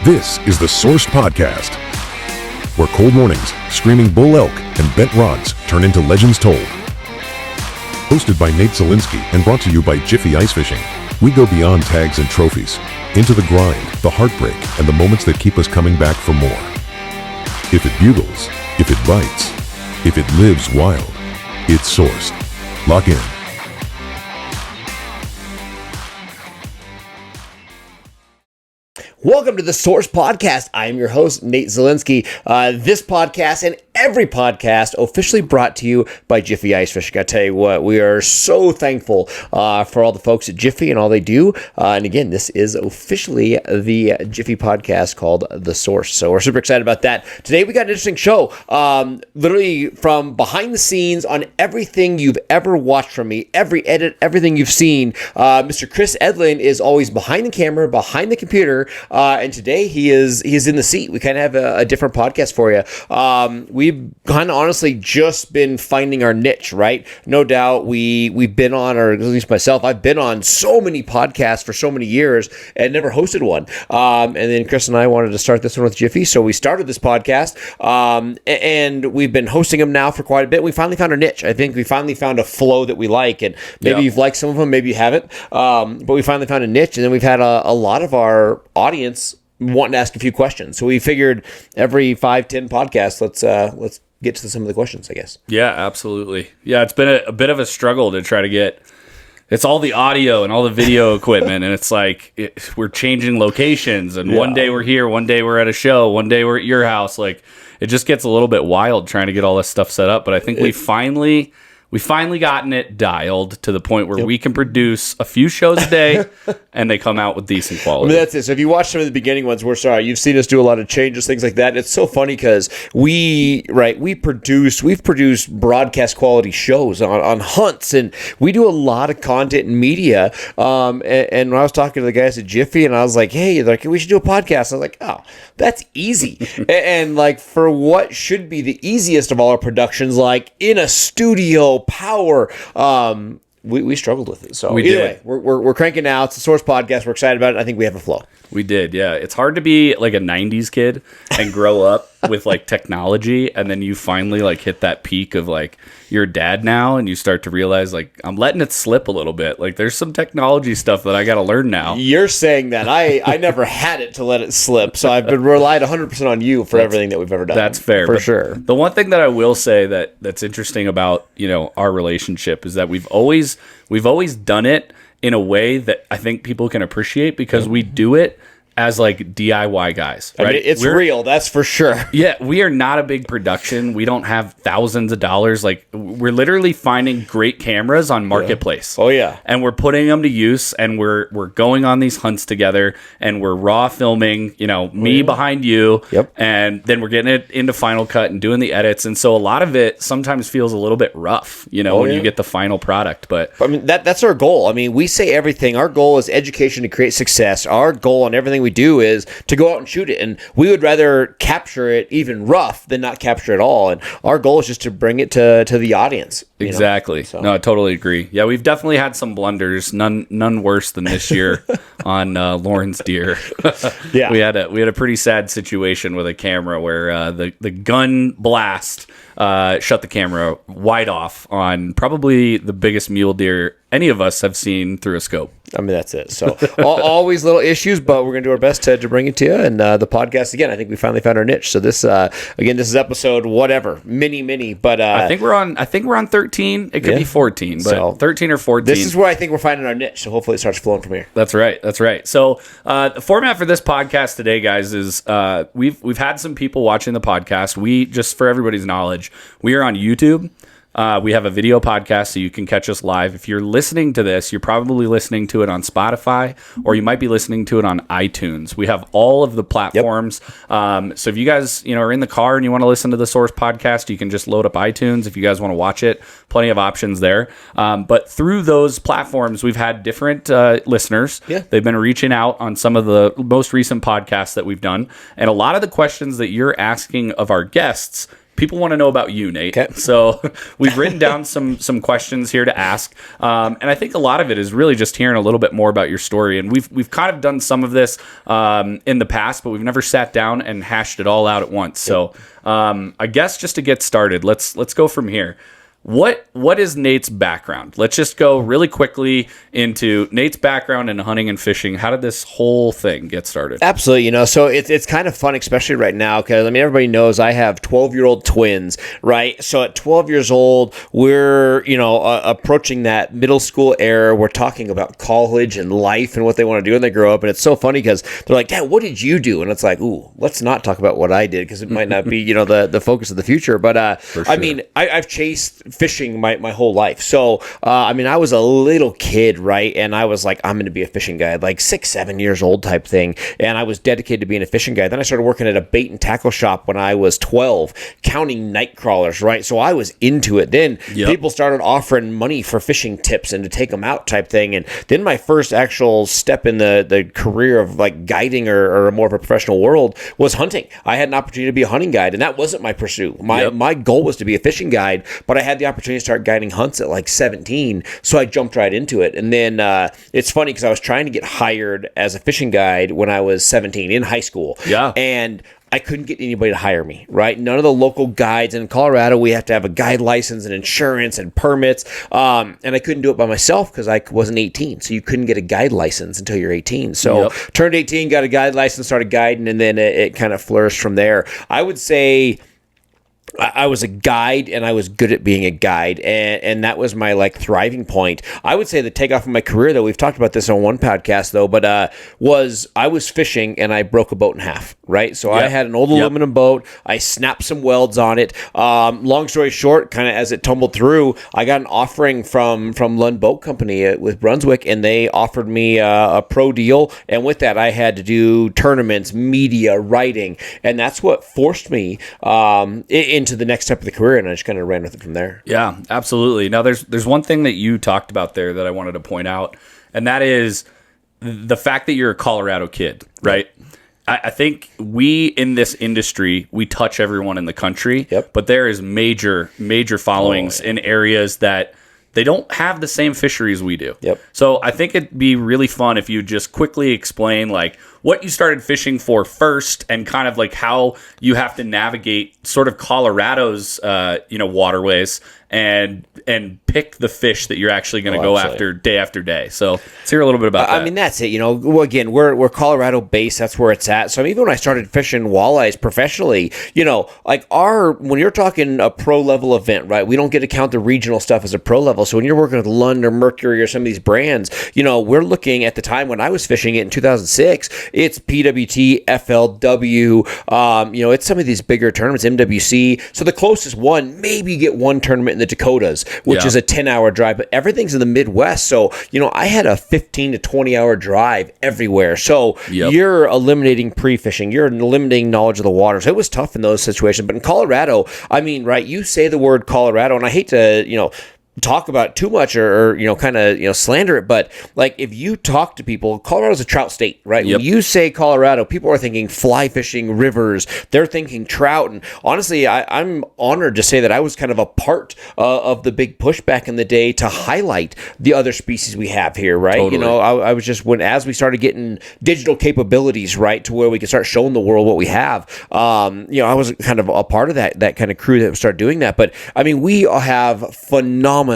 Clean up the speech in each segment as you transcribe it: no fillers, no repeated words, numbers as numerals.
This is the Source Podcast, where cold mornings, screaming bull elk, and bent rods turn into legends told. Hosted by Nate Zielinski and brought to you by Jiffy Ice Fishing, we go beyond tags and trophies, into the grind, the heartbreak, and the moments that keep us coming back for more. If it bugles, if it bites, if it lives wild, it's Sourced. Lock in. Welcome to the Source Podcast. I am your host, Nate Zielinski. This podcast and every podcast officially brought to you by Jiffy Ice Fishing. I tell you what, we are so thankful for all the folks at Jiffy and all they do. And again, this is officially the Jiffy podcast called The Source. So we're super excited about that. Today we got an interesting show. Literally from behind the scenes on everything you've ever watched from me, every edit, everything you've seen. Mr. Chris Edlin is always behind the camera, behind the computer. And today he is in the seat. We kind of have a different podcast for you. We've kind of honestly just been finding our niche, right? No doubt we've been on, or at least myself, I've been on so many podcasts for so many years and never hosted one. And then Chris and I wanted to start this one with Jiffy, so we started this podcast. And we've been hosting them now for quite a bit. We finally found our niche. I think we finally found a flow that we like, and maybe you've liked some of them, maybe you haven't. But we finally found a niche, and then we've had a lot of our audience wanting to ask a few questions. So we figured every 5-10 podcasts, let's get to some of the questions, I guess. Yeah, absolutely. Yeah, it's been a bit of a struggle to try to get. It's all the audio and all the video equipment, and it's like we're changing locations, and one day we're here, one day we're at a show, one day we're at your house. Like, it just gets a little bit wild trying to get all this stuff set up. But I think we finally gotten it dialed to the point where we can produce a few shows a day and they come out with decent quality. I mean, that's it. So if you watch some of the beginning ones, we're sorry. You've seen us do a lot of changes, things like that. It's so funny because we've produced broadcast quality shows on hunts, and we do a lot of content and media. And when I was talking to the guys at Jiffy, and I was like, hey, like, we should do a podcast. I was like, oh, that's easy. and like, for what should be the easiest of all our productions, like in a studio, power, we struggled with it. So either way, we're cranking now. It's the Source Podcast. We're excited about it. I think we have a flow. We did, yeah. It's hard to be like a 90s kid and grow up with like technology, and then you finally like hit that peak of like you're a dad now, and you start to realize like I'm letting it slip a little bit. Like there's some technology stuff that I got to learn now. You're saying that. I never had it to let it slip, so I've been relied 100% on you for everything that we've ever done. That's fair. For sure. The one thing that I will say that's interesting about, our relationship is that we've always done it in a way that I think people can appreciate, because we do it as like DIY guys, right? I mean, it's real, that's for sure. Yeah, we are not a big production. We don't have thousands of dollars. Like, we're literally finding great cameras on Marketplace. Oh yeah. And we're putting them to use, and we're going on these hunts together, and we're raw filming, me behind you. Yep. And then we're getting it into Final Cut and doing the edits. And so a lot of it sometimes feels a little bit rough, when you get the final product. But I mean, that's our goal. I mean, we say everything. Our goal is education to create success. Our goal on everything we do is to go out and shoot it, and we would rather capture it even rough than not capture it all. And our goal is just to bring it to the audience. Exactly. So. No, I totally agree. Yeah, we've definitely had some blunders. None worse than this year on Lauren's deer. Yeah, we had a pretty sad situation with a camera where the gun blast shut the camera wide off on probably the biggest mule deer any of us have seen through a scope. I mean, that's it. So always little issues, but we're going to do our best to bring it to you. And the podcast, again, I think we finally found our niche. So this, again, this is episode whatever, mini, but I think we're on 13. It could be 14, but so, 13 or 14. This is where I think we're finding our niche. So hopefully it starts flowing from here. That's right. So the format for this podcast today, guys, is we've had some people watching the podcast. We, just for everybody's knowledge, we are on YouTube. We have a video podcast, so you can catch us live. If you're listening to this, you're probably listening to it on Spotify, or you might be listening to it on iTunes. We have all of the platforms. Yep. So if you guys are in the car and you want to listen to the Source Podcast, you can just load up iTunes. If you guys want to watch it, plenty of options there. But through those platforms, we've had different listeners. Yeah. They've been reaching out on some of the most recent podcasts that we've done. And a lot of the questions that you're asking of our guests people want to know about you, Nate. Okay. So we've written down some questions here to ask, and I think a lot of it is really just hearing a little bit more about your story. And we've kind of done some of this in the past, but we've never sat down and hashed it all out at once. So I guess just to get started, let's go from here. What is Nate's background? Let's just go really quickly into Nate's background in hunting and fishing. How did this whole thing get started? Absolutely. So it's kind of fun, especially right now, because everybody knows I have 12-year-old twins, right? So at 12 years old, we're approaching that middle school era. We're talking about college and life and what they want to do when they grow up, and it's so funny because they're like, "Dad, what did you do?" And it's like, "Ooh, let's not talk about what I did because it might not be the focus of the future." But sure. I've chased fishing my whole life. So, I was a little kid, right? And I was like, I'm going to be a fishing guide, like 6-7 years old type thing. And I was dedicated to being a fishing guide. Then I started working at a bait and tackle shop when I was 12, counting night crawlers, right? So I was into it. Then people started offering money for fishing tips and to take them out type thing. And then my first actual step in the career of like guiding or more of a professional world was hunting. I had an opportunity to be a hunting guide, and that wasn't my pursuit. My goal was to be a fishing guide, but I had the opportunity to start guiding hunts at like 17, so I jumped right into it. And then it's funny because I was trying to get hired as a fishing guide when I was 17 in high school. And I couldn't get anybody to hire me, right? None of the local guides in Colorado, we have to have a guide license and insurance and permits. And I couldn't do it by myself because I wasn't 18. So you couldn't get a guide license until you're 18. So turned 18, got a guide license, started guiding, and then it kind of flourished from there. I would say I was a guide, and I was good at being a guide, and that was my like thriving point. I would say the takeoff of my career, though, we've talked about this on one podcast, though, but was I was fishing and I broke a boat in half, right? So I had an old aluminum boat. I snapped some welds on it. Long story short, kind of as it tumbled through, I got an offering from Lund Boat Company with Brunswick, and they offered me a pro deal, and with that, I had to do tournaments, media, writing, and that's what forced me into the next step of the career, and I just kind of ran with it from there. Yeah, absolutely. Now, there's one thing that you talked about there that I wanted to point out, and that is the fact that you're a Colorado kid, right? I think we in this industry, we touch everyone in the country, but there is major followings in areas that they don't have the same fisheries we do. So I think it'd be really fun if you just quickly explain like what you started fishing for first, and kind of like how you have to navigate sort of Colorado's waterways and pick the fish that you're actually going to go after day. So let's hear a little bit about that. That's it. Again, we're Colorado based. That's where it's at. So even when I started fishing walleyes professionally, when you're talking a pro level event, right? We don't get to count the regional stuff as a pro level. So when you're working with Lund or Mercury or some of these brands, we're looking at the time when I was fishing it in 2006. It's PWT, FLW. It's some of these bigger tournaments, MWC. So the closest one, maybe you get one tournament in the Dakotas, which is a 10-hour drive, but everything's in the Midwest. So, I had a 15 to 20-hour drive everywhere. So you're eliminating pre-fishing. You're eliminating knowledge of the water. So it was tough in those situations. But in Colorado, right, you say the word Colorado, and I hate to, talk about too much or slander it, but like if you talk to people, Colorado's a trout state, right? When you say Colorado, people are thinking fly fishing, rivers, they're thinking trout. And honestly, I'm honored to say that I was kind of a part of the big push back in the day to highlight the other species we have here, right? Totally. I was just, as we started getting digital capabilities, right, to where we could start showing the world what we have, I was kind of a part of that kind of crew that started doing that. But we have phenomenal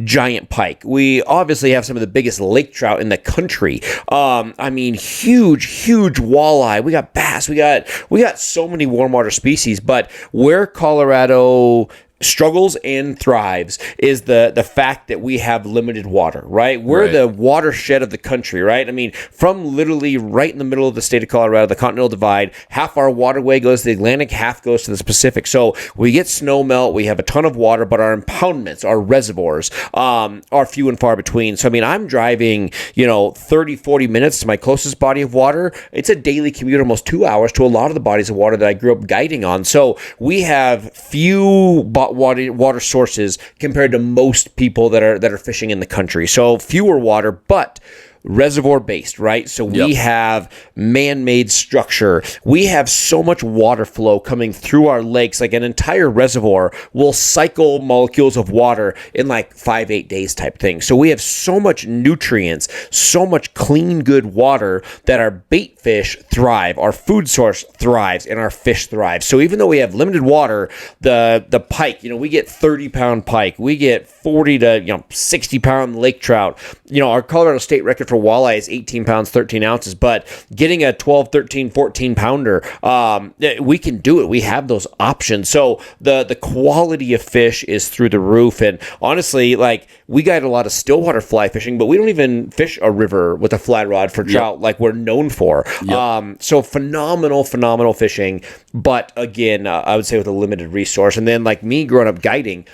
giant pike. We obviously have some of the biggest lake trout in the country. Huge walleye. We got bass. We got so many warm water species. But where Colorado struggles and thrives is the fact that we have limited water, right? We're the watershed of the country, right? From literally right in the middle of the state of Colorado, the Continental Divide, half our waterway goes to the Atlantic, half goes to the Pacific. So we get snow melt, we have a ton of water, but our impoundments, our reservoirs, are few and far between. So, I'm driving, 30, 40 minutes to my closest body of water. It's a daily commute, almost 2 hours to a lot of the bodies of water that I grew up guiding on. So we have few water sources compared to most people that are fishing in the country. So fewer water, but reservoir based, right? So we have man-made structure. We have so much water flow coming through our lakes. Like an entire reservoir will cycle molecules of water in like 5-8 days type thing. So we have so much nutrients, so much clean, good water that our bait fish thrive, our food source thrives, and our fish thrive. So even though we have limited water, the pike, we get 30-pound pike, we get 40 to 60-pound lake trout. Our Colorado state record for walleye is 18 pounds 13 ounces, but getting a 12, 13, 14 pounder, we can do it. We have those options. So the quality of fish is through the roof. And honestly, like, we guide a lot of stillwater fly fishing, but we don't even fish a river with a fly rod for trout like we're known for. So phenomenal fishing, but again, I would say with a limited resource. And then, like me growing up guiding,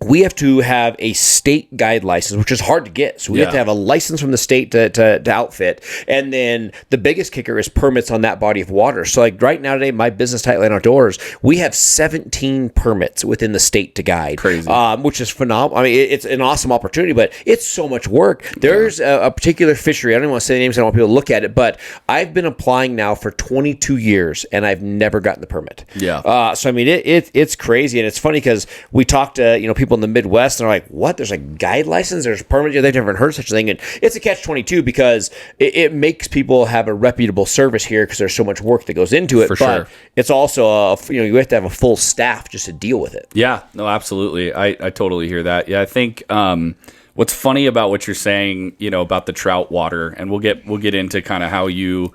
we have to have a state guide license, which is hard to get. So we have to have a license from the state to outfit. And then the biggest kicker is permits on that body of water. So like right now today, my business, Tightline Outdoors, we have 17 permits within the state to guide. Crazy. Which is phenomenal. I mean, it's an awesome opportunity, but it's so much work. There's a particular fishery. I don't even want to say the names. I don't want people to look at it, but I've been applying now for 22 years and I've never gotten the permit. So I mean, it's crazy. And it's funny because we talked to, people in the Midwest, and they're like, what? There's a guide license? There's a permit? They've never heard of such a thing. And it's a catch-22 because it makes people have a reputable service here because there's so much work that goes into it. For but sure. It's also, you have to have a full staff just to deal with it. Yeah, no, absolutely. I totally hear that. Yeah, I think what's funny about what you're saying, about the trout water, and we'll get into kind of how you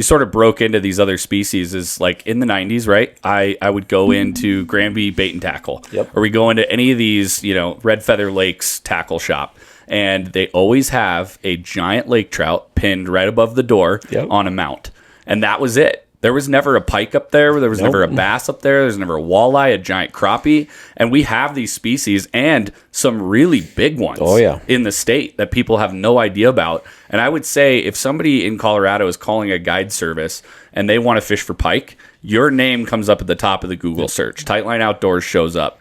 sort of broke into these other species is like in the 90s, right? I would go into Granby Bait and Tackle, or we go into any of these, Red Feather Lakes tackle shop, and they always have a giant lake trout pinned right above the door on a mount. And that was it. There was never a pike up there. There was never a bass up there. There was never a walleye, a giant crappie. And we have these species and some really big ones in the state that people have no idea about. And I would say if somebody in Colorado is calling a guide service and they want to fish for pike, your name comes up at the top of the Google search. Tightline Outdoors shows up.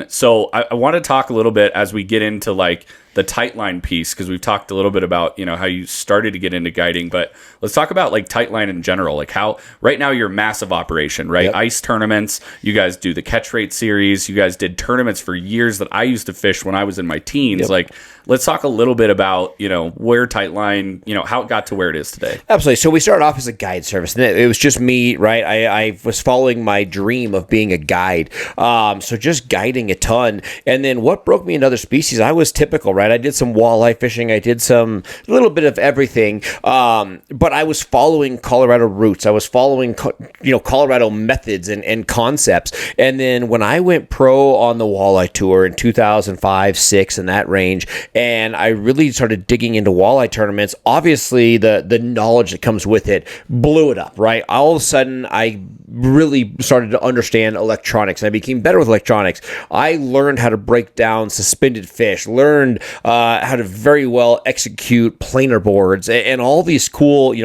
So I want to talk a little bit as we get into like the Tightline piece, because we've talked a little bit about, how you started to get into guiding, but let's talk about like Tightline in general. Like how right now you're a massive operation, right? Ice tournaments. You guys do the catch rate series. You guys did tournaments for years that I used to fish when I was in my teens. Like, let's talk a little bit about, where Tightline, how it got to where it is today. Absolutely. So we started off as a guide service, and it was just me, right? I was following my dream of being a guide. So just guiding a ton. And then what broke me into other species, I was typical, right? I did some walleye fishing. I did a little bit of everything. But I was following Colorado roots. I was following, Colorado methods and concepts. And then when I went pro on the walleye tour in 2005, 6 in that range, and I really started digging into walleye tournaments, obviously the knowledge that comes with it blew it up, right? All of a sudden, I really started to understand electronics, and I became better with electronics. I learned how to break down suspended fish, learned how to very well execute planer boards, and all these cool,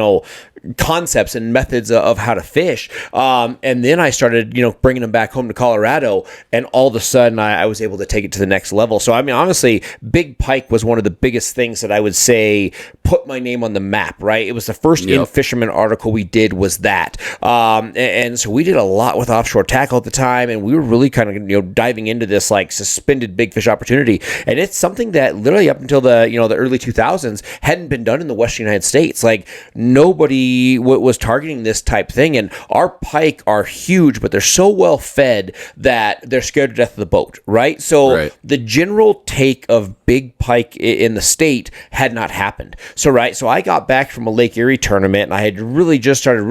concepts and methods of how to fish. And then I started, bringing them back home to Colorado, and all of a sudden I was able to take it to the next level. So, I mean, honestly, big pike was one of the biggest things that I would say put my name on the map, right? It was the first In Fisherman article we did was that. And so we did a lot with offshore tackle at the time, and we were really kind of, diving into this like suspended big fish opportunity. And it's something that literally up until the early 2000s hadn't been done in the Western United States. Like nobody was targeting this type thing, and our pike are huge, but they're so well fed that they're scared to death of the boat, right? So the general take of big pike in the state had not happened. So I got back from a Lake Erie tournament, and I had really just started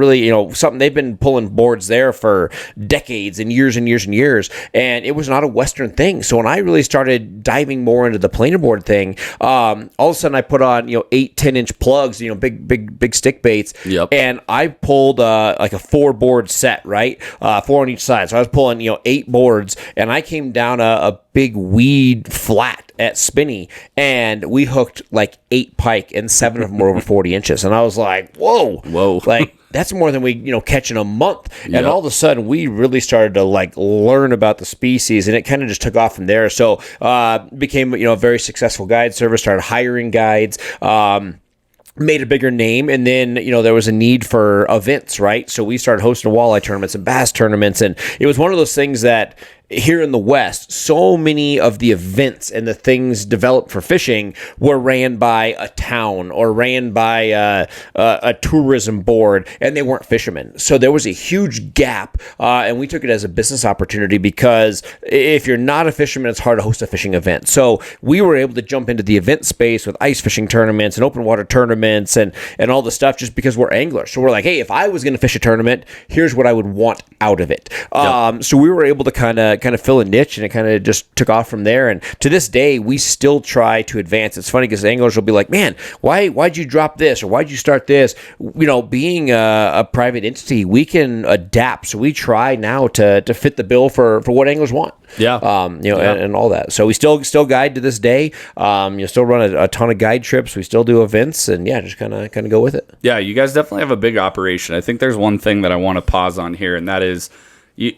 something. They've been pulling boards there for decades and years and years and years, and it was not a Western thing. So when I really started diving more into the planer board thing, all of a sudden I put on 8-10 inch plugs, big stick baits. And I pulled like a 4-board set, right? 4 on each side. So I was pulling 8 boards, and I came down a big weed flat at Spinney, and we hooked like 8 pike, and 7 of them were over 40 inches. And I was like, whoa, like that's more than we catch in a month. And all of a sudden we really started to like learn about the species, and it kind of just took off from there. So became a very successful guide service, started hiring guides. made a bigger name, and then there was a need for events, right? So we started hosting walleye tournaments and bass tournaments, and it was one of those things that here in the West, so many of the events and the things developed for fishing were ran by a town or ran by a tourism board, and they weren't fishermen. So there was a huge gap, and we took it as a business opportunity, because if you're not a fisherman, it's hard to host a fishing event. So we were able to jump into the event space with ice fishing tournaments and open water tournaments and all the stuff, just because we're anglers. So we're like, hey, if I was going to fish a tournament, here's what I would want out of it. So we were able to kind of fill a niche, and it kind of just took off from there. And to this day, we still try to advance. It's funny because anglers will be like, man, why'd you drop this, or why'd you start this? Being a private entity, we can adapt. So we try now to fit the bill for what anglers want. And all that. So we still guide to this day. You still run a ton of guide trips. We still do events, and just kind of go with it. Yeah, you guys definitely have a big operation. I think there's one thing that I want to pause on here, and that is,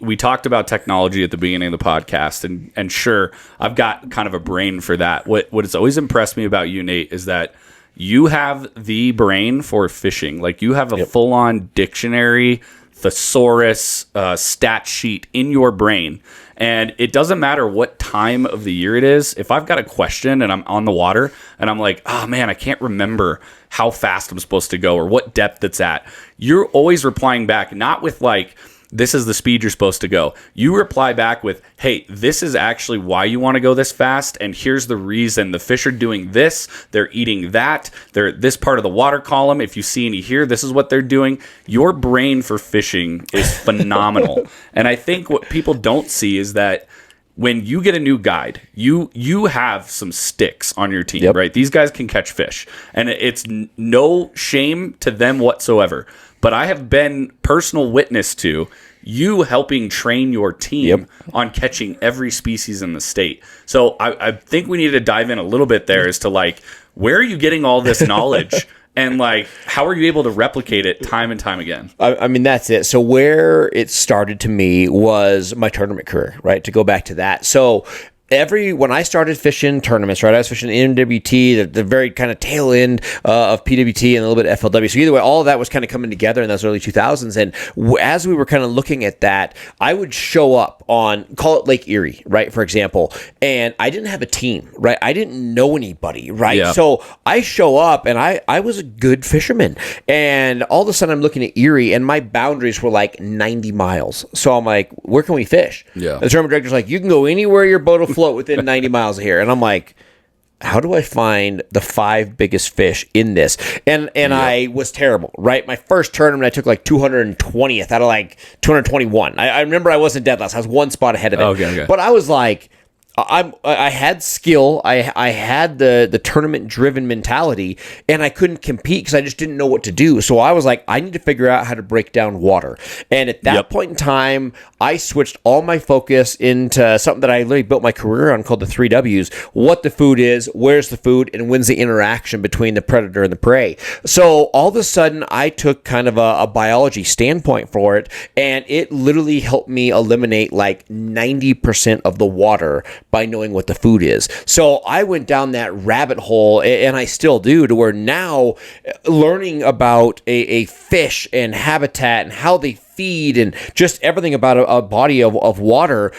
we talked about technology at the beginning of the podcast, and sure, I've got kind of a brain for that. What has always impressed me about you, Nate, is that you have the brain for fishing. Like, you have a full-on dictionary, thesaurus, stat sheet in your brain. And it doesn't matter what time of the year it is. If I've got a question and I'm on the water and I'm like, oh man, I can't remember how fast I'm supposed to go or what depth it's at, you're always replying back, not with like, this is the speed you're supposed to go. You reply back with, hey, this is actually why you want to go this fast, and here's the reason. The fish are doing this, they're eating that, they're this part of the water column. If you see any here, this is what they're doing. Your brain for fishing is phenomenal. And I think what people don't see is that when you get a new guide, you have some sticks on your team, right? These guys can catch fish, and it's no shame to them whatsoever. But I have been personal witness to you helping train your team on catching every species in the state. So I think we need to dive in a little bit there as to like, where are you getting all this knowledge? And like, how are you able to replicate it time and time again? I mean, that's it. So where it started to me was my tournament career, right? To go back to that. So when I started fishing tournaments, right, I was fishing NWT, the very kind of tail end of PWT and a little bit of FLW. So either way, all of that was kind of coming together in those early 2000s. And as we were kind of looking at that, I would show up on, call it Lake Erie, right, for example, and I didn't have a team, right? I didn't know anybody, right? Yeah. So I show up, and I was a good fisherman. And all of a sudden, I'm looking at Erie, and my boundaries were like 90 miles. So I'm like, where can we fish? Yeah. The tournament director's like, you can go anywhere your boat will float within 90 miles of here. And I'm like, how do I find the 5 biggest fish in this? And I was terrible, right? My first tournament, I took like 220th out of like 221. I remember I wasn't dead last. I was one spot ahead of it. Okay. But I was like, I had skill, I had the tournament driven mentality, and I couldn't compete because I just didn't know what to do. So I was like, I need to figure out how to break down water. And at that point in time, I switched all my focus into something that I literally built my career on, called the 3 W's: what the food is, where's the food, and when's the interaction between the predator and the prey. So all of a sudden, I took kind of a biology standpoint for it, and it literally helped me eliminate like 90% of the water by knowing what the food is. So I went down that rabbit hole, and I still do, to where now learning about a fish and habitat and how they feed and just everything about a body of water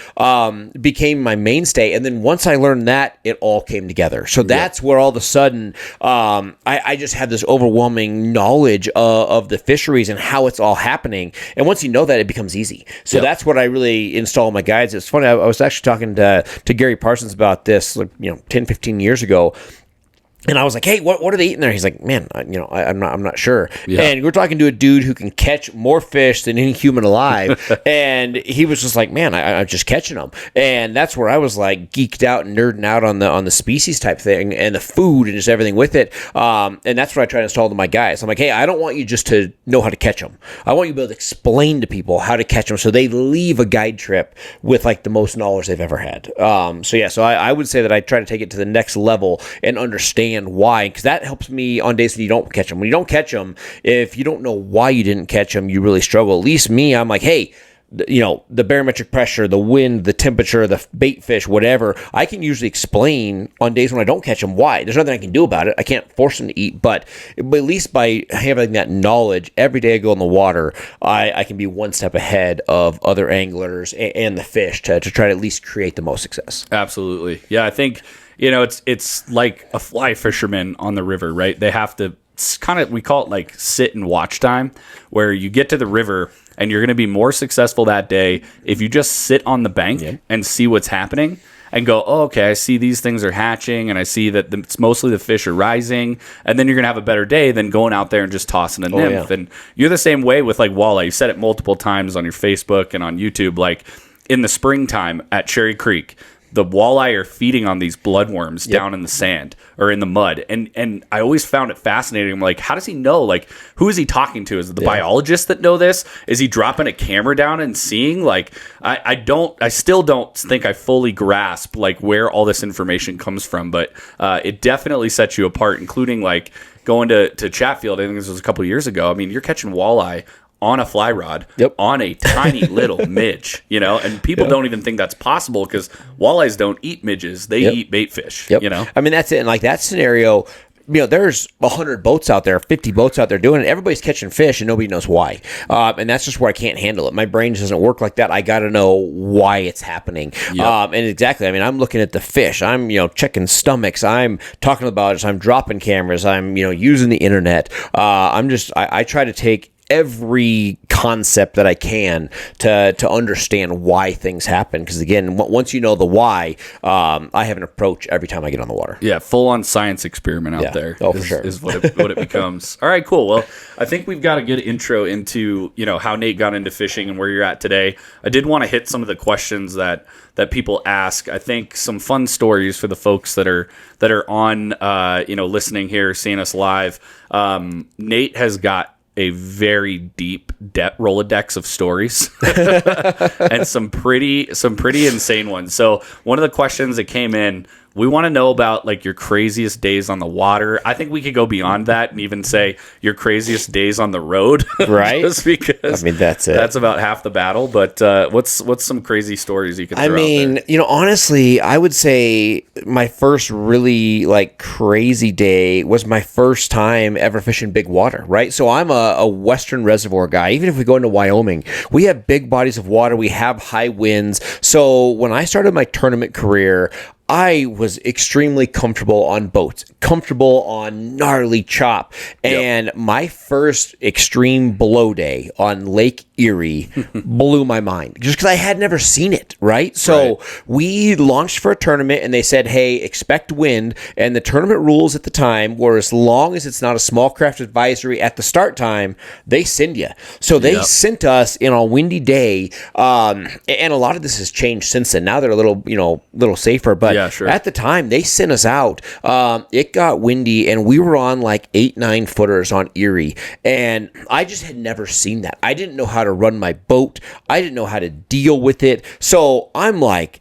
became my mainstay. And then once I learned that, it all came together. So that's where all of a sudden I just had this overwhelming knowledge of the fisheries and how it's all happening. And once you know that, it becomes easy. So that's what I really install in my guides. It's funny, I was actually talking to Gary Parsons about this 10, 15 years ago. And I was like, hey, what are they eating there? He's like, man, I'm not sure. Yeah. And we're talking to a dude who can catch more fish than any human alive. And he was just like, man, I'm just catching them. And that's where I was like geeked out and nerding out on the species type thing and the food and just everything with it. And that's what I try to install to my guys. I'm like, hey, I don't want you just to know how to catch them. I want you to be able to explain to people how to catch them so they leave a guide trip with like the most knowledge they've ever had. So I would say that I try to take it to the next level and understand why, because that helps me on days that you don't catch them. When you don't catch them, if you don't know why you didn't catch them, you really struggle. At least me, I'm like, hey, the barometric pressure, the wind, the temperature, the bait fish, whatever, I can usually explain on days when I don't catch them why. There's nothing I can do about it. I can't force them to eat, but at least by having that knowledge, every day I go in the water, I can be one step ahead of other anglers and the fish to try to at least create the most success. Absolutely. Yeah, I think, it's like a fly fisherman on the river, right? They have to we call it like sit and watch time, where you get to the river and you're going to be more successful that day if you just sit on the bank and see what's happening and go, oh, okay, I see these things are hatching and I see that it's mostly the fish are rising, and then you're going to have a better day than going out there and just tossing a nymph. And you're the same way with like walleye. You've said it multiple times on your Facebook and on YouTube, like in the springtime at Cherry Creek, the walleye are feeding on these bloodworms down in the sand or in the mud. And I always found it fascinating. I'm like, how does he know? Like, who is he talking to? Is it the biologists that know this? Is he dropping a camera down and seeing? Like, I still don't think I fully grasp like where all this information comes from, but it definitely sets you apart, including like going to Chatfield. I think this was a couple of years ago. I mean, you're catching walleye on a fly rod, on a tiny little midge, and people don't even think that's possible because walleyes don't eat midges. They eat bait fish, I mean, that's it. And like that scenario, there's 100 boats out there, 50 boats out there doing it. Everybody's catching fish and nobody knows why. And that's just where I can't handle it. My brain doesn't work like that. I got to know why it's happening. And exactly, I mean, I'm looking at the fish. I'm, checking stomachs. I'm talking about it. I'm dropping cameras. I'm, using the internet. I try to take every concept that I can to understand why things happen. Because again, once you know the why, I have an approach every time I get on the water. Yeah, full on science experiment out there. Oh, for sure. Is what it becomes. All right, cool. Well, I think we've got a good intro into how Nate got into fishing and where you're at today. I did want to hit some of the questions that people ask. I think some fun stories for the folks that are on listening here, seeing us live. Nate has got a very deep Rolodex of stories and some pretty insane ones. So one of the questions that came in, we want to know about like your craziest days on the water. I think we could go beyond that and even say your craziest days on the road, right? Just because I mean, that's it. That's about half the battle. But what's some crazy stories you could throw out there? Honestly, I would say my first really like crazy day was my first time ever fishing big water, right? So I'm a Western reservoir guy. Even if we go into Wyoming, we have big bodies of water. We have high winds. So when I started my tournament career, I was extremely comfortable on boats, comfortable on gnarly chop. And my first extreme blow day on Lake Erie blew my mind just because I had never seen it, right? So we launched for a tournament and they said, hey, expect wind. And the tournament rules at the time were as long as it's not a small craft advisory at the start time, they send you. So they sent us in a windy day. And a lot of this has changed since then. Now they're a little safer, but at the time they sent us out. It got windy and we were on like 8-9 footers on Erie, and I just had never seen that. I didn't know how to run my boat. I didn't know how to deal with it. So I'm like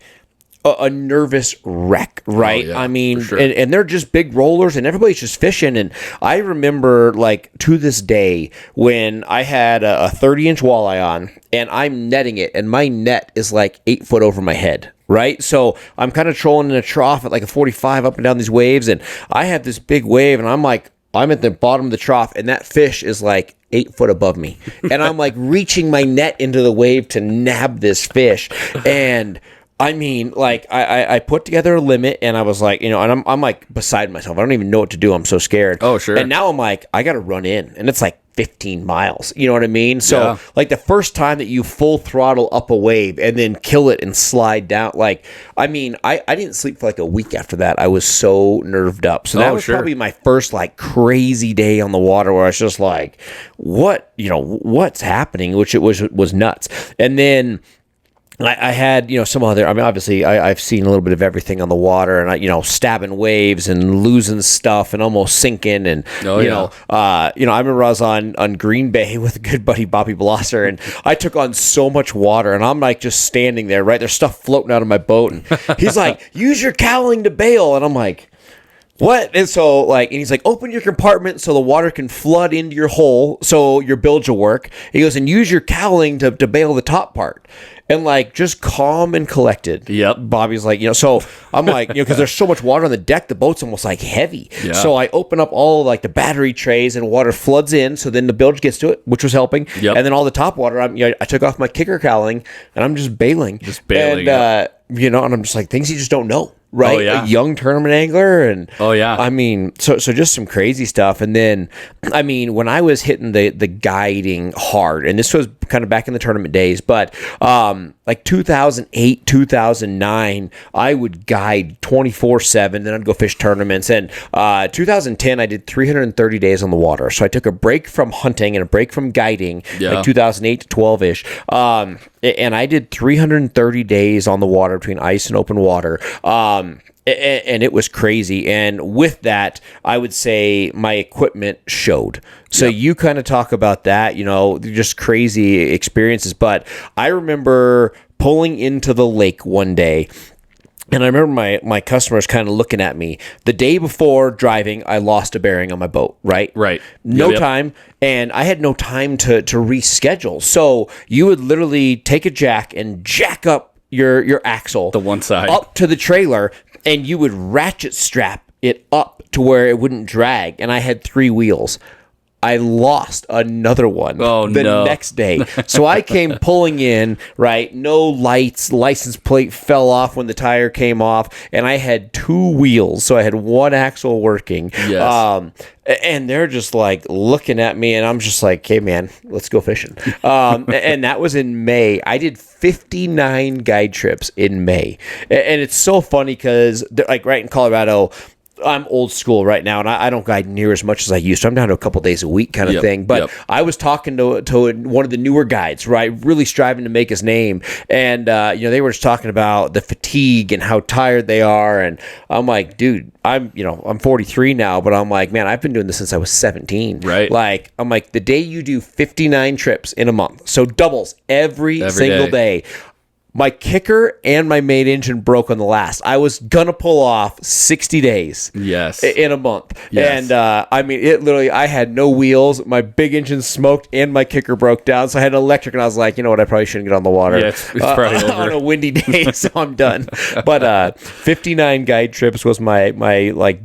a nervous wreck, right? I mean, sure. and they're just big rollers and everybody's just fishing. And I remember like to this day when I had a 30-inch walleye on and I'm netting it and my net is like 8 foot over my head. Right? So I'm kind of trolling in a trough at like a 45 up and down these waves. And I have this big wave and I'm at the bottom of the trough and that fish is like 8 foot above me. And I'm like reaching my net into the wave to nab this fish. And I mean, like I put together a limit and I was like, and I'm like beside myself. I don't even know what to do. I'm so scared. Oh, sure. And now I'm like, I got to run in and it's like 15 miles. You know what I mean? So like the first time that you full throttle up a wave and then kill it and slide down, like, I mean, I didn't sleep for like a week after that. I was so nerved up. So that was probably my first like crazy day on the water where I was just like, what's happening? Which it was nuts. And then I had, some other, I mean, obviously I've seen a little bit of everything on the water and stabbing waves and losing stuff and almost sinking. And, I remember I was on Green Bay with a good buddy, Bobby Blosser, and I took on so much water and I'm like just standing there, right? There's stuff floating out of my boat. And he's like, use your cowling to bail. And I'm like, what? And so and he's like, open your compartment so the water can flood into your hole so your bilge will work. He goes, and use your cowling to bail the top part. And just calm and collected. Yep. Bobby's like, so I'm like, because there's so much water on the deck, the boat's almost like heavy. Yeah. So I open up all the battery trays and water floods in. So then the bilge gets to it, which was helping. Yep. And then all the top water, I took off my kicker cowling and I'm just bailing. And, and I'm just like, things you just don't know. Right, Oh, yeah. A young tournament angler, and Oh, yeah. I mean, so just some crazy stuff. And then, I mean, when I was hitting the guiding hard, and this was kind of back in the tournament days, but 2008, 2009, I would guide 24/7. Then I'd go fish tournaments. And 2010, I did 330 days on the water. So I took a break from hunting and a break from guiding, 2008 to 12-ish. And I did 330 days on the water between ice and open water. And it was crazy. And with that, I would say my equipment showed. So you kind of talk about that, just crazy experiences. But I remember pulling into the lake one day, and I remember my customers kind of looking at me. The day before driving, I lost a bearing on my boat, right? Right. No time, and I had no time to reschedule. So you would literally take a jack and jack up your axle. The one side. Up to the trailer, and you would ratchet strap it up to where it wouldn't drag. And I had 3 wheels. I lost another one the next day. So I came pulling in, right? No lights, license plate fell off when the tire came off, and I had 2 wheels. So I had 1 axle working. Yes. And they're just looking at me, and I'm just like, hey, man, let's go fishing. And that was in May. I did 59 guide trips in May. And it's so funny because, right in Colorado, I'm old school right now, and I don't guide near as much as I used to. I'm down to a couple days a week kind of thing. But I was talking to one of the newer guides, right, really striving to make his name. And, they were just talking about the fatigue and how tired they are. And I'm like, dude, I'm 43 now, but I'm like, man, I've been doing this since I was 17. Right. I'm like, the day you do 59 trips in a month, so doubles every single day. My kicker and my main engine broke on the last. I was going to pull off 60 days in a month. Yes. And, it literally, I had no wheels. My big engine smoked and my kicker broke down. So I had an electric, and I was like, you know what? I probably shouldn't get on the water. Yeah, it's probably over. On a windy day, so I'm done. But 59 guide trips was my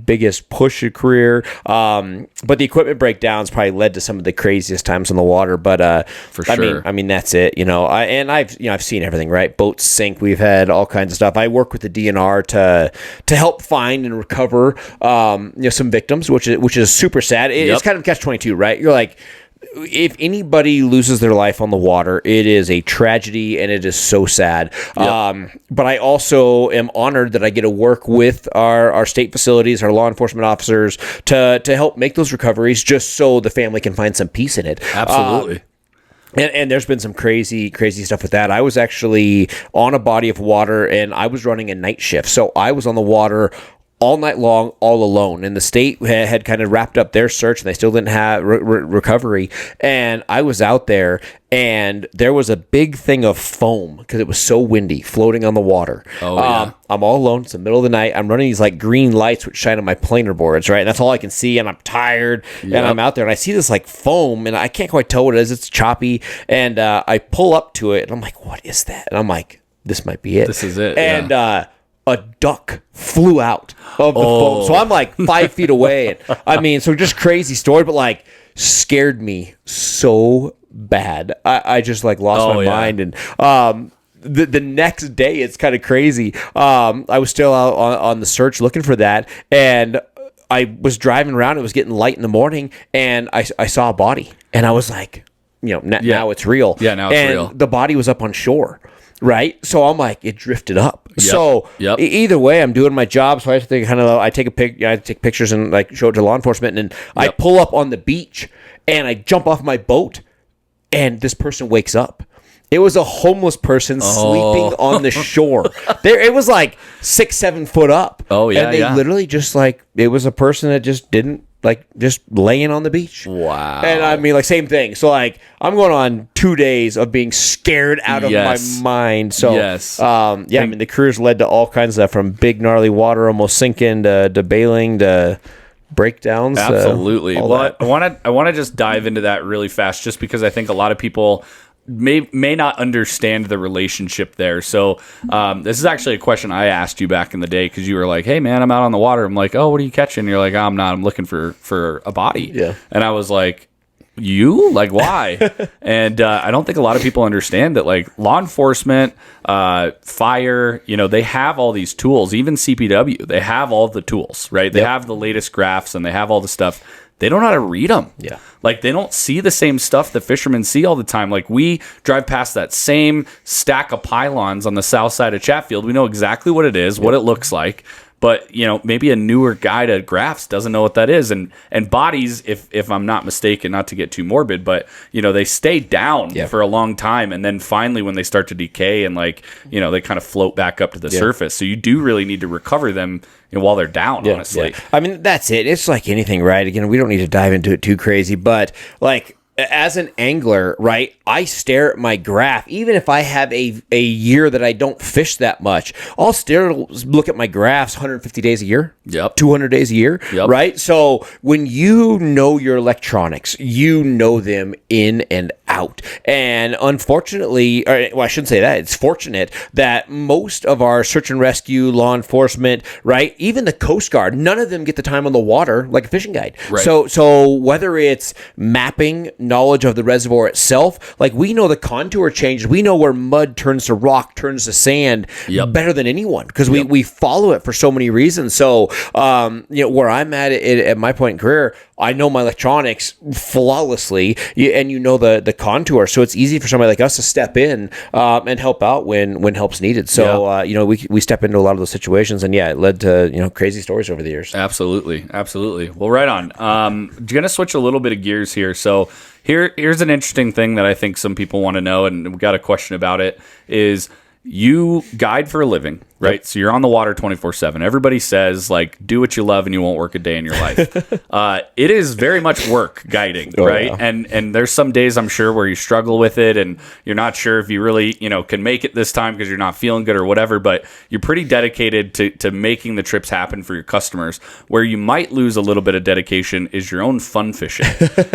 biggest push of career. But the equipment breakdowns probably led to some of the craziest times on the water. But for sure. I mean, that's it. I've seen everything, right? Boats sink. We've had all kinds of stuff. I work with the DNR to help find and recover some victims, which is super sad. It's kind of catch-22, right? You're like, if anybody loses their life on the water, it is a tragedy, and it is so sad. But I also am honored that I get to work with our state facilities, our law enforcement officers, to help make those recoveries, just so the family can find some peace in it. Absolutely. And there's been some crazy stuff with that. I was actually on a body of water, and I was running a night shift. So I was on the water all night long, all alone. And the state had kind of wrapped up their search, and they still didn't have recovery. And I was out there, and there was a big thing of foam, because it was so windy, floating on the water. I'm all alone. It's the middle of the night. I'm running these green lights which shine on my planer boards, right? And that's all I can see, and I'm tired, and I'm out there, and I see this foam, and I can't quite tell what it is. It's choppy, and I pull up to it, and I'm like, what is that? And I'm like, this might be it. This is it. And a duck flew out of the foam. So I'm 5 feet away. And, so just crazy story, but scared me so bad. I just lost my mind. And the next day, it's kind of crazy. I was still out on the search looking for that. And I was driving around. It was getting light in the morning. And I saw a body. And I was like, now it's real. Yeah, now it's real. The body was up on shore. Right, so I'm like, it drifted up. Yep. So either way, I'm doing my job. So I have to I take pictures and show it to law enforcement. And I pull up on the beach, and I jump off my boat, and this person wakes up. It was a homeless person sleeping on the shore. It was 6-7 foot up. Oh yeah, and they literally just it was a person that just didn't like just laying on the beach. Wow. And I mean, like, same thing. So like I'm going on 2 days of being scared out of my mind. So I mean, the cruise led to all kinds of stuff, from big gnarly water almost sinking to bailing to breakdowns. Absolutely. Well, I want to just dive into that really fast, just because I think a lot of people may not understand the relationship there. So this is actually a question I asked you back in the day, because you were like, hey man, I'm out on the water. I'm like, oh, what are you catching? And you're like, oh, I'm not, I'm looking for a body. Yeah. And I was like, you? Like, why? And I don't think a lot of people understand that, like, law enforcement, fire, they have all these tools. Even CPW, they have all the tools, right? They have the latest graphs and they have all the stuff. They don't know how to read them. Yeah. Like, they don't see the same stuff that fishermen see all the time. Like, we drive past that same stack of pylons on the south side of Chatfield. We know exactly what it is, what it looks like. But, maybe a newer guy to graphs doesn't know what that is. And bodies, if I'm not mistaken, not to get too morbid, but, they stay down for a long time. And then finally, when they start to decay and, like, they kind of float back up to the surface. So you do really need to recover them while they're down, honestly. Yeah. I mean, that's it. It's like anything, right? Again, we don't need to dive into it too crazy, but, like, as an angler, right, I stare at my graph. Even if I have a year that I don't fish that much, I'll look at my graphs 150 days a year, 200 days a year, right? So when you know your electronics, you know them in and out. And unfortunately, well, I shouldn't say that. It's fortunate that most of our search and rescue, law enforcement, right, even the Coast Guard, none of them get the time on the water like a fishing guide. Right. So whether it's mapping, knowledge of the reservoir itself, like, we know the contour changes, we know where mud turns to rock, turns to sand better than anyone, because we follow it for so many reasons. So where I'm at my point in career, I know my electronics flawlessly, and the contour, so it's easy for somebody like us to step in and help out when help's needed. So we step into a lot of those situations, and it led to crazy stories over the years. Absolutely. Well, right on. Gonna switch a little bit of gears here. So here's an interesting thing that I think some people want to know, and we got a question about it, is you guide for a living, right? Yep. So you're on the water 24/7. Everybody says, like, do what you love and you won't work a day in your life. It is very much work guiding, right? Yeah. And there's some days, I'm sure, where you struggle with it and you're not sure if you really, can make it this time because you're not feeling good or whatever, but you're pretty dedicated to making the trips happen for your customers. Where you might lose a little bit of dedication is your own fun fishing.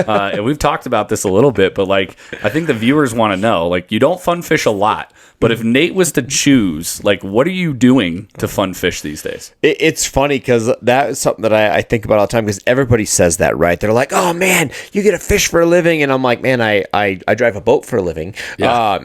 And we've talked about this a little bit, but, like, I think the viewers want to know, like, you don't fun fish a lot, but if Nate was to choose, like, what are you doing to fun fish these days? It's funny, because that is something that I think about all the time, because everybody says that, right? They're like, oh man, you get to fish for a living. And I'm like, man, I drive a boat for a living. Yeah.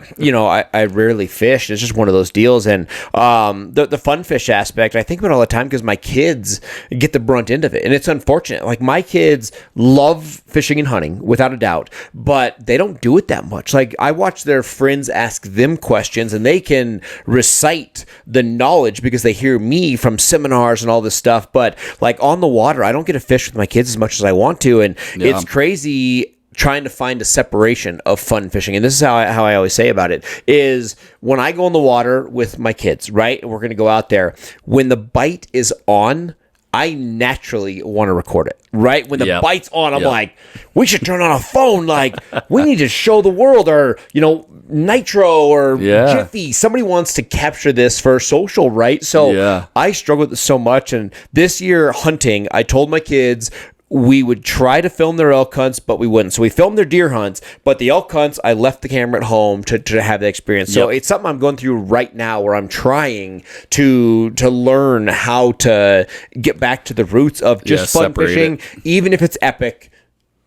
I rarely fish. It's just one of those deals. And the fun fish aspect, I think about all the time, because my kids get the brunt end of it. And it's unfortunate. Like, my kids love fishing and hunting, without a doubt, but they don't do it that much. Like, I watch their friends ask them questions, and they can recite the knowledge because they hear me from seminars and all this stuff. But, like, on the water, I don't get to fish with my kids as much as I want to. And it's crazy trying to find a separation of fun fishing. And this is how I always say about it, is when I go in the water with my kids, right, and we're going to go out there, when the bite is on, I naturally want to record it, right? When the bite's on, I'm like, we should turn on a phone. Like, we need to show the world, or, Nitro or Jiffy. Somebody wants to capture this for social, right? So I struggle with this so much. And this year hunting, I told my kids, we would try to film their elk hunts, but we wouldn't. So we filmed their deer hunts, but the elk hunts, I left the camera at home to have the experience. So it's something I'm going through right now, where I'm trying to learn how to get back to the roots of just fun fishing, even if it's epic.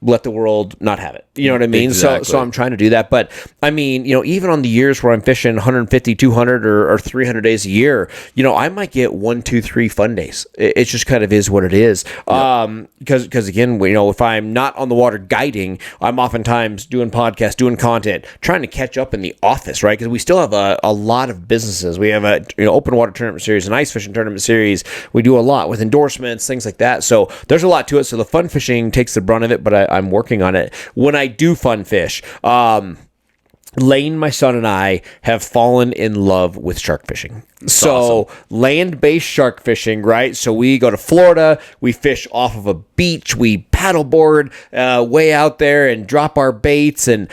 Let the world not have it. You know what I mean? Exactly. So I'm trying to do that. But I mean, even on the years where I'm fishing 150, 200 or 300 days a year, I might get 1, 2, 3 fun days. It just kind of is what it is. Because again, if I'm not on the water guiding, I'm oftentimes doing podcasts, doing content, trying to catch up in the office, right? Because we still have a lot of businesses. We have a open water tournament series, an ice fishing tournament series. We do a lot with endorsements, things like that. So there's a lot to it. So the fun fishing takes the brunt of it, but I'm working on it. When I do fun fish, Lane, my son, and I have fallen in love with shark fishing. So land-based shark fishing, right? So we go to Florida, we fish off of a beach, we paddleboard way out there and drop our baits, and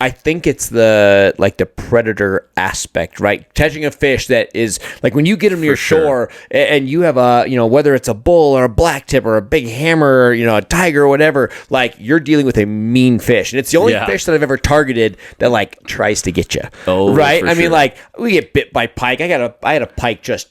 I think it's the predator aspect, right? Catching a fish that is like when you get them to your shore and you have a, whether it's a bull or a black tip or a big hammer, or, a tiger or whatever, like you're dealing with a mean fish. And it's the only fish that I've ever targeted that like tries to get you. Oh, right? I mean, like we get bit by pike. I had a pike just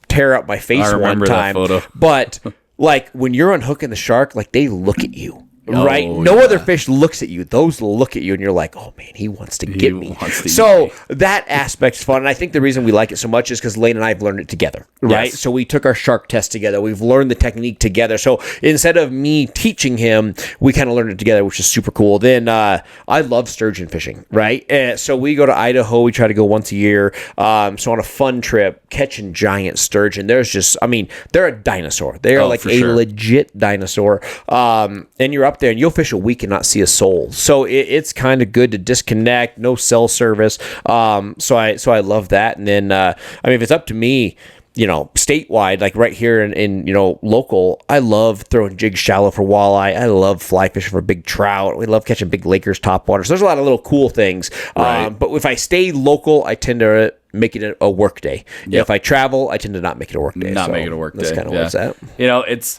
tear up my face one time. That photo. But like when you're unhooking the shark, like they look at you. Right? No other fish looks at you. Those look at you and you're like, oh man, he wants to get me. So that aspect's fun. And I think the reason we like it so much is because Lane and I have learned it together. Right? Yes. So we took our shark test together. We've learned the technique together. So instead of me teaching him, we kind of learned it together, which is super cool. Then I love sturgeon fishing, right? So we go to Idaho. We try to go once a year. So on a fun trip, catching giant sturgeon. There's just, I mean, they're a dinosaur. They are legit dinosaur. And you're up there and you'll fish a week and not see a soul. So it's kind of good to disconnect, no cell service. So I love that. And then, if it's up to me, statewide, like right here in local, I love throwing jigs shallow for walleye. I love fly fishing for big trout. We love catching big Lakers topwater. So there's a lot of little cool things. Right. But if I stay local, I tend to make it a work day. Yep. If I travel, I tend to not make it a work day. Make it a work day. That's kind of where it's at.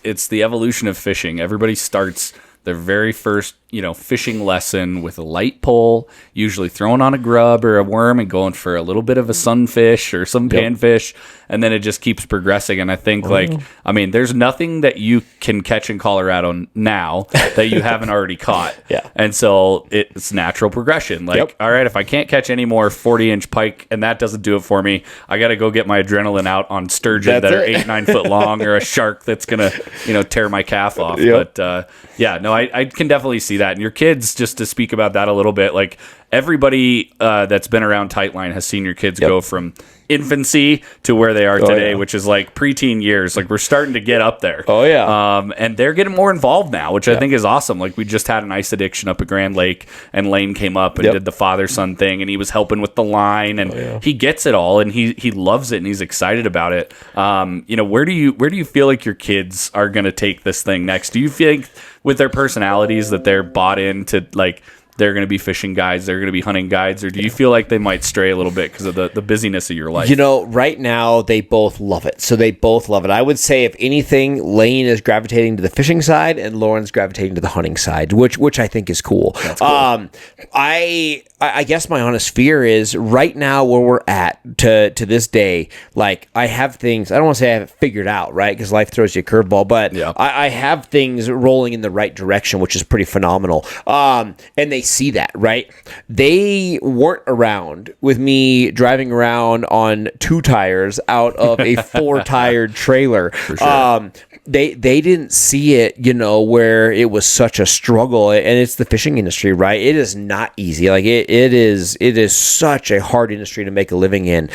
It's the evolution of fishing. Everybody starts their very first, fishing lesson with a light pole, usually throwing on a grub or a worm and going for a little bit of a sunfish or some panfish. And then it just keeps progressing. And I think there's nothing that you can catch in Colorado now that you haven't already caught. Yeah. And so it's natural progression. Like, all right, if I can't catch any more 40-inch pike and that doesn't do it for me, I got to go get my adrenaline out on sturgeon that are 8-9 foot long or a shark that's going to, tear my calf off. Yep. But I can definitely see that. And your kids, just to speak about that a little bit, like everybody that's been around Tightline has seen your kids go from infancy to where they are today, which is like preteen years. Like we're starting to get up there. Oh yeah. And they're getting more involved now, which I think is awesome. Like we just had an ice addiction up at Grand Lake and Lane came up and did the father-son thing and he was helping with the line and he gets it all and he loves it and he's excited about it. Where do you feel like your kids are going to take this thing next? Do you think with their personalities that they're bought into like they're going to be fishing guides, they're going to be hunting guides, or do you feel like they might stray a little bit because of the busyness of your life? Right now they both love it. So they both love it. I would say if anything, Lane is gravitating to the fishing side and Lauren's gravitating to the hunting side, which I think is cool. That's cool. I guess my honest fear is right now where we're at to this day, like I have things, I don't want to say I have it figured out, right? Because life throws you a curveball, but I have things rolling in the right direction, which is pretty phenomenal. And they see that, right? They weren't around with me driving around on 2 tires out of a 4-tired trailer. For sure. They didn't see it, where it was such a struggle, and it's the fishing industry, right? It is not easy. Like it is such a hard industry to make a living in.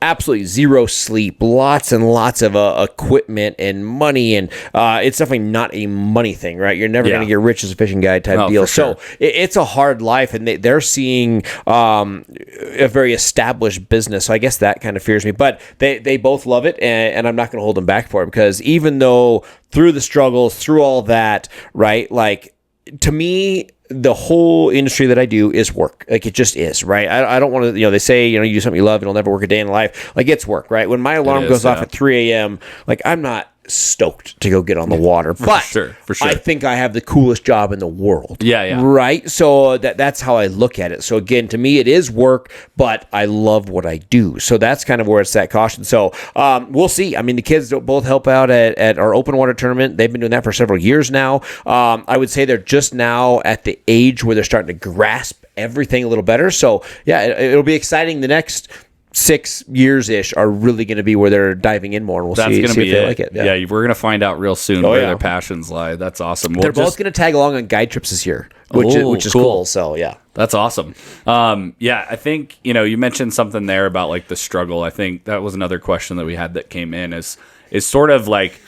Absolutely zero sleep, lots and lots of equipment and money, and it's definitely not a money thing, right? You're never going to get rich as a fishing guide type deal. Sure. So it's a hard life, and they're seeing a very established business. So I guess that kind of fears me, but they both love it, and I'm not going to hold them back for it because even though through the struggles, through all that, right? Like to me, the whole industry that I do is work. Like it just is, right? I don't want to, they say, you do something you love, you'll never work a day in life. Like it's work, right? When my alarm goes off at 3 a.m., like I'm not stoked to go get on the water, but for sure. I think I have the coolest job in the world. Yeah. Right? So that's how I look at it. So again, to me, it is work, but I love what I do. So that's kind of where it's that caution. So we'll see. I mean, the kids both help out at our open water tournament. They've been doing that for several years now. I would say they're just now at the age where they're starting to grasp everything a little better. So yeah, it'll be exciting. The next 6 years-ish are really going to be where they're diving in more, and we'll see if they like it. Yeah, we're going to find out real soon where their passions lie. That's awesome. They're both going to tag along on guide trips this year, which is cool. So, yeah. That's awesome. I think, you mentioned something there about, like, the struggle. I think that was another question that we had that came in is sort of like,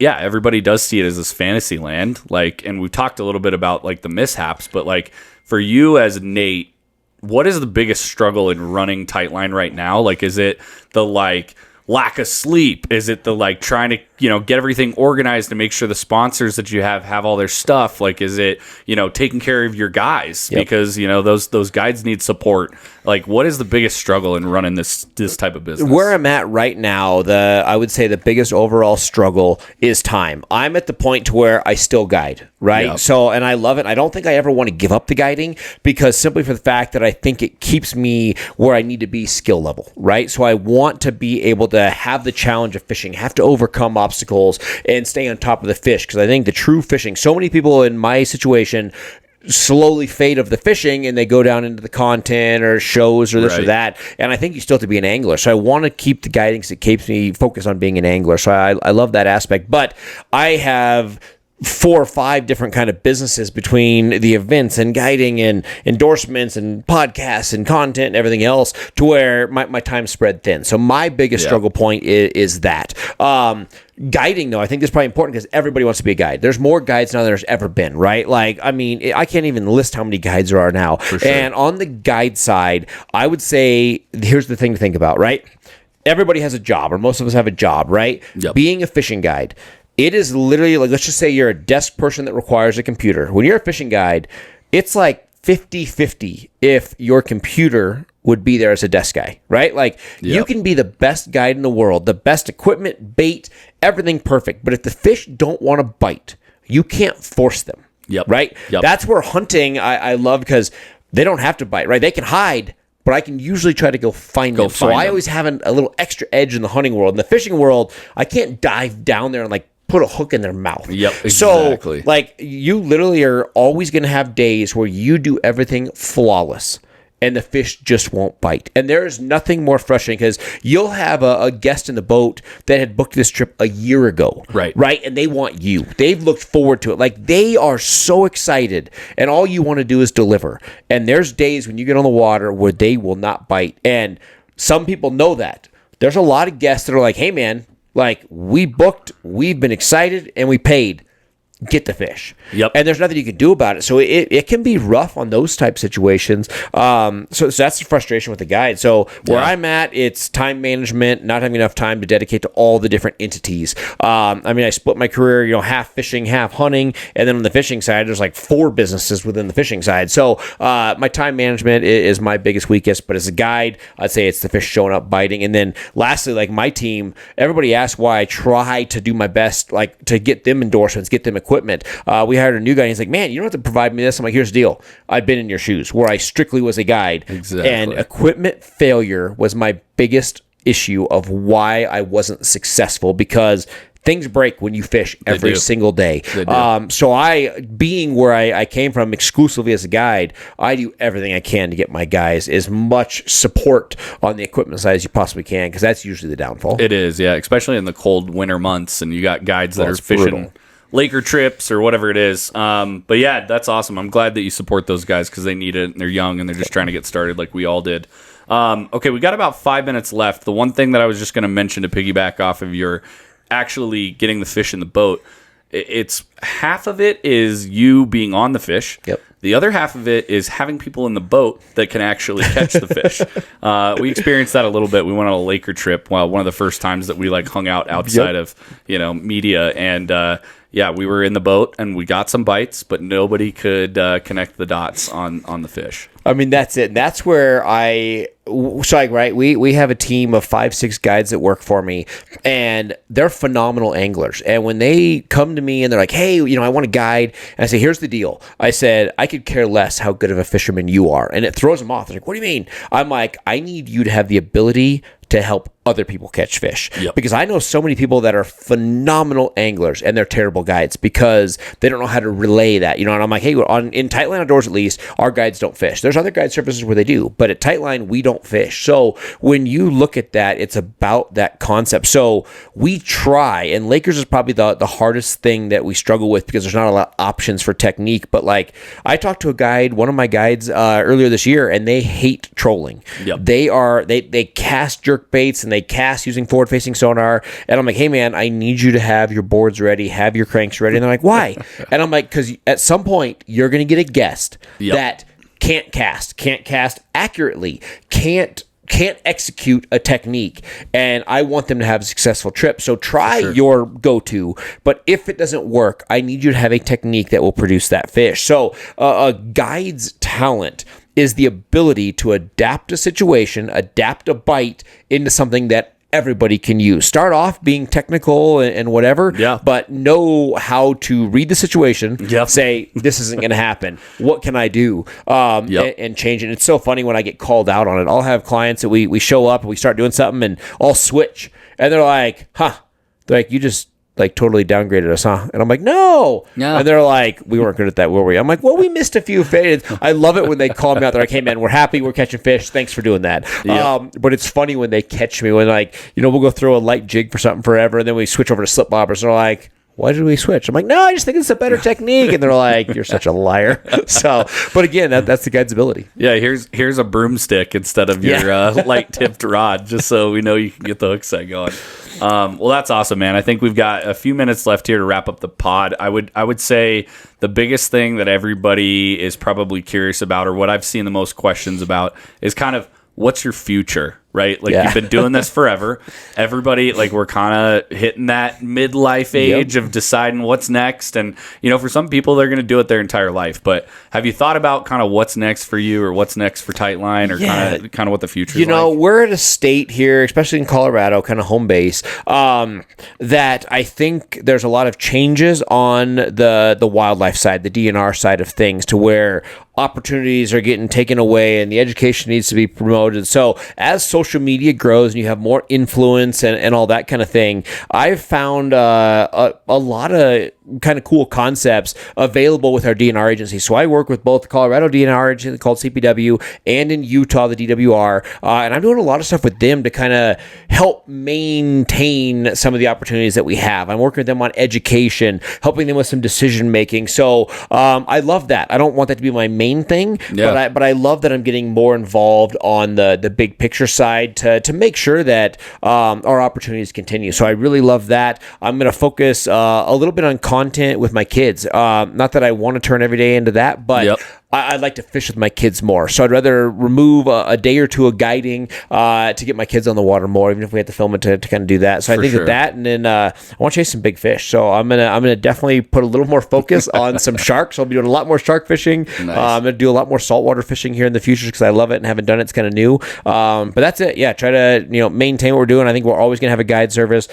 yeah, everybody does see it as this fantasy land. Like, and we've talked a little bit about like the mishaps, but like for you as Nate, what is the biggest struggle in running Tightline right now? Like, is it the like lack of sleep? Is it the like trying to, get everything organized to make sure the sponsors that you have all their stuff? Like, is it, taking care of your guys? Yep. Because, those guides need support. Like, what is the biggest struggle in running this type of business? Where I'm at right now, I would say the biggest overall struggle is time. I'm at the point to where I still guide, right? Yep. So, and I love it. I don't think I ever want to give up the guiding, because simply for the fact that I think it keeps me where I need to be skill level, right? So I want to be able to have the challenge of fishing, have to overcome obstacles and stay on top of the fish, because I think the true fishing, so many people in my situation slowly fade of the fishing and they go down into the content or shows or this or that, and I think you still have to be an angler. So I want to keep the guiding, because it keeps me focused on being an angler. So I love that aspect, but I have 4 or 5 different kind of businesses between the events and guiding and endorsements and podcasts and content and everything else, to where my time's spread thin. So my biggest struggle point is that. Guiding, though, I think is probably important, because everybody wants to be a guide. There's more guides now than there's ever been, right? Like, I mean, I can't even list how many guides there are now. For sure. And on the guide side, I would say, here's the thing to think about, right? Everybody has a job, or most of us have a job, right? Yep. Being a fishing guide, it is literally like, let's just say you're a desk person that requires a computer. When you're a fishing guide, it's like 50-50 if your computer would be there as a desk guy, right? Like, you can be the best guide in the world, the best equipment, bait, everything perfect. But if the fish don't want to bite, you can't force them, right? That's where hunting, I love, because they don't have to bite, right? They can hide, but I can usually try to go find them. So I always have a little extra edge in the hunting world. In the fishing world, I can't dive down there and like put a hook in their mouth. Yep, exactly. So, like, you literally are always going to have days where you do everything flawless and the fish just won't bite. And there's nothing more frustrating, because you'll have a guest in the boat that had booked this trip a year ago. Right? And they want you. They've looked forward to it. Like, they are so excited, and all you want to do is deliver. And there's days when you get on the water where they will not bite. And some people know that. There's a lot of guests that are like, hey, man, like, we booked, we've been excited, and we paid. Get the fish. And there's nothing you can do about it. So it can be rough on those type situations. So that's the frustration with the guide. So where I'm at, it's time management, not having enough time to dedicate to all the different entities. I mean, I split my career, half fishing, half hunting. And then on the fishing side, there's like 4 businesses within the fishing side. So my time management is my biggest weakest. But as a guide, I'd say it's the fish showing up, biting. And then lastly, like my team, everybody asks why I try to do my best, like to get them endorsements, get them equipment. We hired a new guy, and he's like, man, you don't have to provide me this. I'm like, here's the deal. I've been in your shoes, where I strictly was a guide. And equipment failure was my biggest issue of why I wasn't successful, because things break when you fish every single day. So being where I came from exclusively as a guide, I do everything I can to get my guys as much support on the equipment side as you possibly can, because that's usually the downfall. It is, yeah, especially in the cold winter months, and you got guides that are fishing brutal Laker trips or whatever it is. But yeah, that's awesome. I'm glad that you support those guys, because they need it, and they're young, and they're just trying to get started like we all did. Okay, we got about 5 minutes left. The one thing that I was just going to mention to piggyback off of your actually getting the fish in the boat, it's half of it is you being on the fish. The other half of it is having people in the boat that can actually catch the fish. We experienced that a little bit. We went on a Laker trip. Well, one of the first times that we like hung out outside of media, and yeah, we were in the boat and we got some bites, but nobody could connect the dots on the fish. I mean, that's it. That's where we have a team of 5-6 guides that work for me, and they're phenomenal anglers. And when they come to me and they're like, hey, I want a guide, and I say, here's the deal. I said, I could care less how good of a fisherman you are. And it throws them off. They're like, what do you mean? I'm like, I need you to have the ability to help other people catch fish. Because I know so many people that are phenomenal anglers and they're terrible guides because they don't know how to relay that. And I'm like, hey, in Tightline Outdoors, at least, our guides don't fish. There's other guide services where they do, but at Tightline, we don't fish. So when you look at that, it's about that concept. So we try, and Lakers is probably the hardest thing that we struggle with, because there's not a lot of options for technique. But like, I talked to a guide, one of my guides earlier this year, and they hate trolling. They cast jerk baits and they cast using forward-facing sonar. And I'm like, hey, man, I need you to have your boards ready, have your cranks ready. And they're like, why? And I'm like, because at some point, you're going to get a guest that can't cast accurately, can't execute a technique, and I want them to have a successful trip. So try your go-to, but if it doesn't work, I need you to have a technique that will produce that fish. So a guide's talent is the ability to adapt a situation, adapt a bite into something that everybody can use. Start off being technical and whatever, but know how to read the situation, say, this isn't going to happen. What can I do? And change it. It's so funny when I get called out on it. I'll have clients that we show up and we start doing something and I'll switch. And they're like, they're like, you just like totally downgraded us, huh? And I'm like, no. And they're like, we weren't good at that, were we? I'm like, well, we missed a few fades. I love it when they call me out. They're like, hey, man, we're happy. We're catching fish. Thanks for doing that. But it's funny when they catch me when, like, we'll go throw a light jig for something forever, and then we switch over to slip bobbers. And they're like, why did we switch? I'm like, no, I just think it's a better technique. And they're like, you're such a liar. So, but again, that's the guide's ability. Yeah, here's a broomstick instead of your light tipped rod, just so we know you can get the hook set going. Well, that's awesome, man. I think we've got a few minutes left here to wrap up the pod. I would say the biggest thing that everybody is probably curious about, or what I've seen the most questions about, is kind of what's your future, right? Like, you've been doing this forever. Everybody, like, we're kind of hitting that midlife age of deciding what's next. And, for some people, they're going to do it their entire life. But have you thought about kind of what's next for you, or what's next for Tightline, or kind of what the future is like? We're at a state here, especially in Colorado, kind of home base, that I think there's a lot of changes on the wildlife side, the DNR side of things, to where opportunities are getting taken away and the education needs to be promoted. So as social media grows and you have more influence and all that kind of thing, I've found a lot of kind of cool concepts available with our DNR agency. So I work with both the Colorado DNR agency called CPW and in Utah, the DWR. And I'm doing a lot of stuff with them to kind of help maintain some of the opportunities that we have. I'm working with them on education, helping them with some decision making. So I love that. I don't want that to be my main thing, but I love that I'm getting more involved on the big picture side to make sure that our opportunities continue. So I really love that. I'm going to focus a little bit on content with my kids. Not that I want to turn every day into that, but I'd like to fish with my kids more. So I'd rather remove a day or two of guiding to get my kids on the water more, even if we have to film it to kind of do that. So I think that, and then I want to chase some big fish. So I'm gonna definitely put a little more focus on some sharks. I'll be doing a lot more shark fishing. Nice. I'm gonna do a lot more saltwater fishing here in the future because I love it and haven't done it. It's kind of new. But that's it. Yeah, try to maintain what we're doing. I think we're always gonna have a guide service.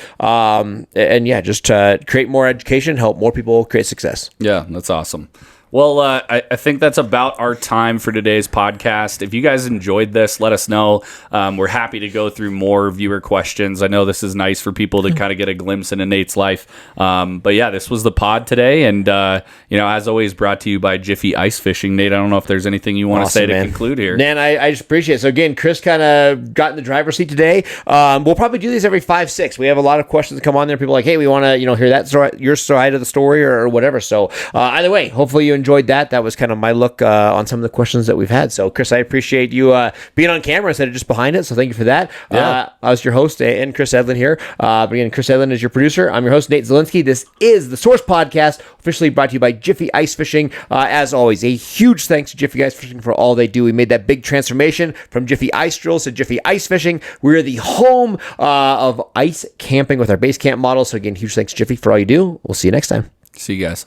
Just create more education, help more people create success. Yeah, that's awesome. Well, I think that's about our time for today's podcast. If you guys enjoyed this, let us know. We're happy to go through more viewer questions. I know this is nice for people to kind of get a glimpse into Nate's life. But yeah, this was the pod today. And, as always, brought to you by Jiffy Ice Fishing. Nate, I don't know if there's anything you want to say to conclude here. Man, I just appreciate it. So again, Chris kind of got in the driver's seat today. We'll probably do these every 5-6. We have a lot of questions that come on there. People are like, hey, we want to, hear that story, your side of the story or whatever. So either way, hopefully you enjoyed that. That was kind of my look on some of the questions that we've had. So, Chris, I appreciate you being on camera instead of just behind it. So, thank you for that. I was your host and Chris Edlin here. But again, Chris Edlin is your producer. I'm your host, Nate Zielinski. This is the Source Podcast, officially brought to you by Jiffy Ice Fishing. As always, a huge thanks to Jiffy Ice Fishing for all they do. We made that big transformation from Jiffy Ice Drills to Jiffy Ice Fishing. We're the home of ice camping with our base camp model. So, again, huge thanks to Jiffy for all you do. We'll see you next time. See you guys.